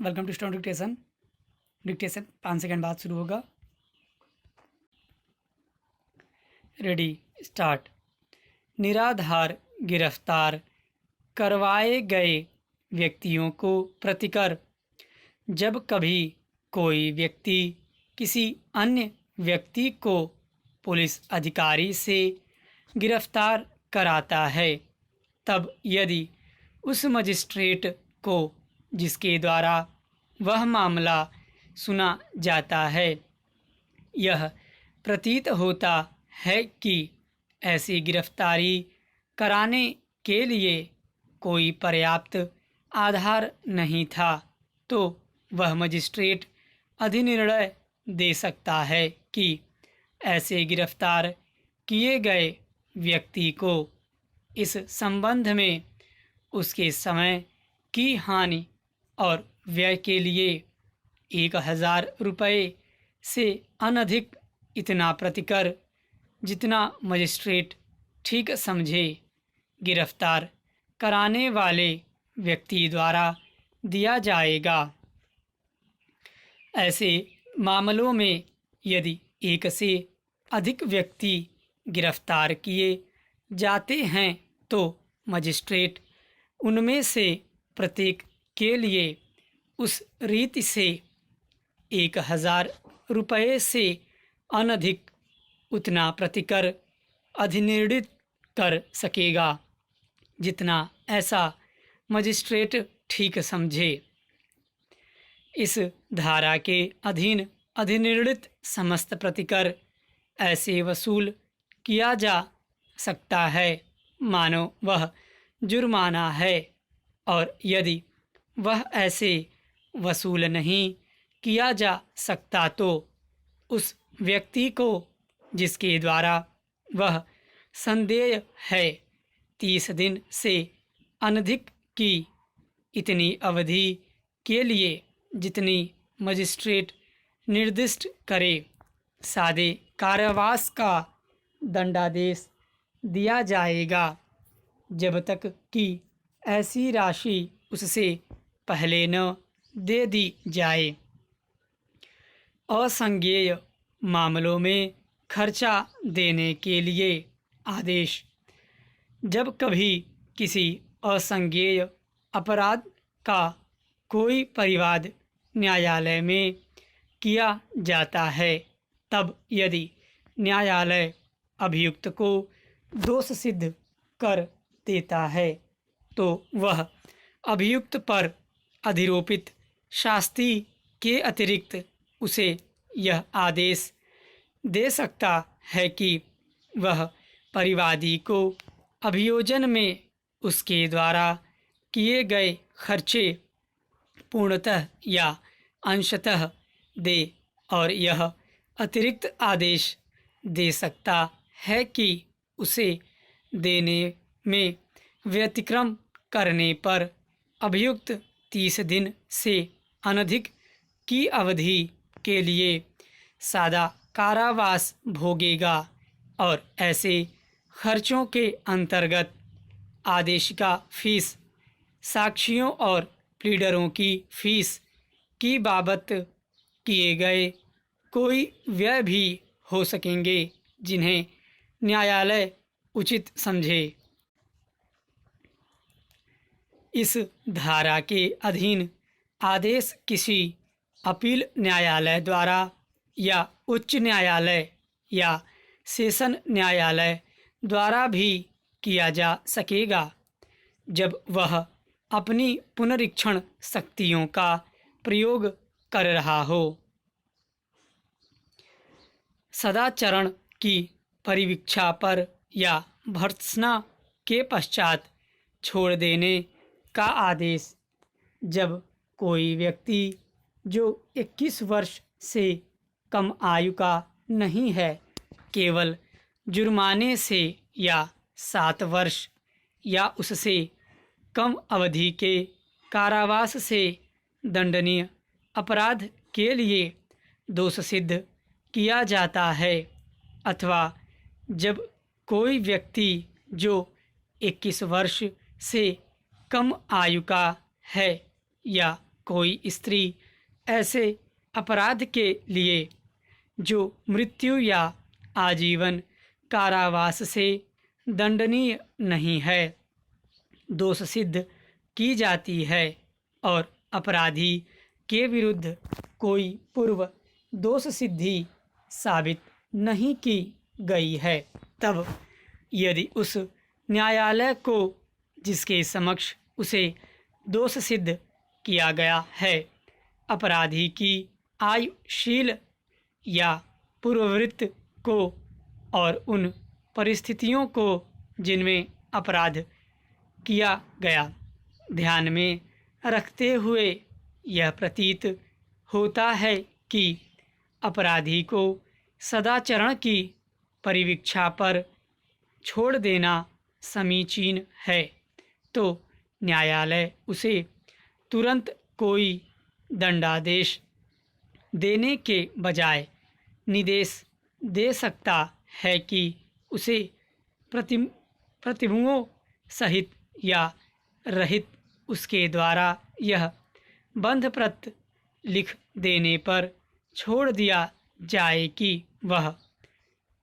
Welcome to steno dictation. Dictation 5 second बाद शुरू होगा। Ready start. निराधार गिरफ्तार करवाए गए व्यक्तियों को प्रतिकर जब कभी कोई व्यक्ति किसी अन्य व्यक्ति को पुलिस अधिकारी से गिरफ्तार कराता है, तब यदि उस मजिस्ट्रेट को जिसके द्वारा वह मामला सुना जाता है यह प्रतीत होता है कि ऐसी गिरफ्तारी कराने के लिए कोई पर्याप्त आधार नहीं था, तो वह मजिस्ट्रेट अधिनिर्णय दे सकता है कि ऐसे गिरफ्तार किए गए व्यक्ति को इस संबंध में उसके समय की हानि और व्यय के लिए 1000 रुपये से अनधिक इतना प्रतिकर जितना मजिस्ट्रेट ठीक समझे गिरफ्तार कराने वाले व्यक्ति द्वारा दिया जाएगा। ऐसे मामलों में यदि एक से अधिक व्यक्ति गिरफ्तार किए जाते हैं तो मजिस्ट्रेट उनमें से प्रत्येक के लिए उस रीति से 1000 रुपये से अनधिक उतना प्रतिकर अधिनिर्णित कर सकेगा जितना ऐसा मजिस्ट्रेट ठीक समझे। इस धारा के अधीन अधिनिर्णित समस्त प्रतिकर ऐसे वसूल किया जा सकता है मानो वह जुर्माना है, और यदि वह ऐसे वसूल नहीं किया जा सकता तो उस व्यक्ति को जिसके द्वारा वह संदेह है 30 दिन से अनधिक की इतनी अवधि के लिए जितनी मजिस्ट्रेट निर्दिष्ट करे सादे कारावास का दंडादेश दिया जाएगा, जब तक कि ऐसी राशि उससे पहले न दे दी जाए। असंज्ञेय मामलों में खर्चा देने के लिए आदेश। जब कभी किसी असंज्ञेय अपराध का कोई परिवाद न्यायालय में किया जाता है, तब यदि न्यायालय अभियुक्त को दोष सिद्ध कर देता है तो वह अभियुक्त पर अधिरोपित शास्ति के अतिरिक्त उसे यह आदेश दे सकता है कि वह परिवादी को अभियोजन में उसके द्वारा किए गए खर्चे पूर्णतः या अंशतः दे, और यह अतिरिक्त आदेश दे सकता है कि उसे देने में व्यतिक्रम करने पर अभियुक्त 30 दिन से अनधिक की अवधि के लिए सादा कारावास भोगेगा, और ऐसे खर्चों के अंतर्गत आदेशिका फीस, साक्षियों और प्लीडरों की फीस की बाबत किए गए कोई व्यय भी हो सकेंगे जिन्हें न्यायालय उचित समझे। इस धारा के अधीन आदेश किसी अपील न्यायालय द्वारा या उच्च न्यायालय या सेशन न्यायालय द्वारा भी किया जा सकेगा जब वह अपनी पुनरीक्षण शक्तियों का प्रयोग कर रहा हो। सदाचरण की परिवीक्षा पर या भर्त्सना के पश्चात छोड़ देने का आदेश। जब कोई व्यक्ति जो 21 वर्ष से कम आयु का नहीं है केवल जुर्माने से या 7 वर्ष या उससे कम अवधि के कारावास से दंडनीय अपराध के लिए दोष सिद्ध किया जाता है, अथवा जब कोई व्यक्ति जो 21 वर्ष से कम आयु का है या कोई स्त्री ऐसे अपराध के लिए जो मृत्यु या आजीवन कारावास से दंडनीय नहीं है दोष सिद्ध की जाती है और अपराधी के विरुद्ध कोई पूर्व दोष सिद्धि साबित नहीं की गई है, तब यदि उस न्यायालय को जिसके समक्ष उसे दोष सिद्ध किया गया है अपराधी की आयुशील या पूर्ववृत्त को और उन परिस्थितियों को जिनमें अपराध किया गया ध्यान में रखते हुए यह प्रतीत होता है कि अपराधी को सदाचरण की परिवीक्षा पर छोड़ देना समीचीन है, तो न्यायालय उसे तुरंत कोई दंडादेश देने के बजाय निर्देश दे सकता है कि उसे प्रतिभुओं सहित या रहित उसके द्वारा यह बंधपत्र लिख देने पर छोड़ दिया जाए कि वह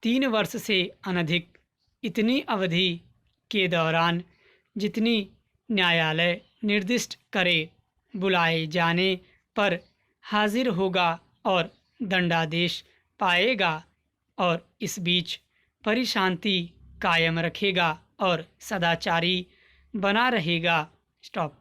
3 वर्ष से अनधिक इतनी अवधि के दौरान जितनी न्यायालय निर्दिष्ट करे बुलाए जाने पर हाजिर होगा और दंडादेश पाएगा और इस बीच परिशांति कायम रखेगा और सदाचारी बना रहेगा। स्टॉप।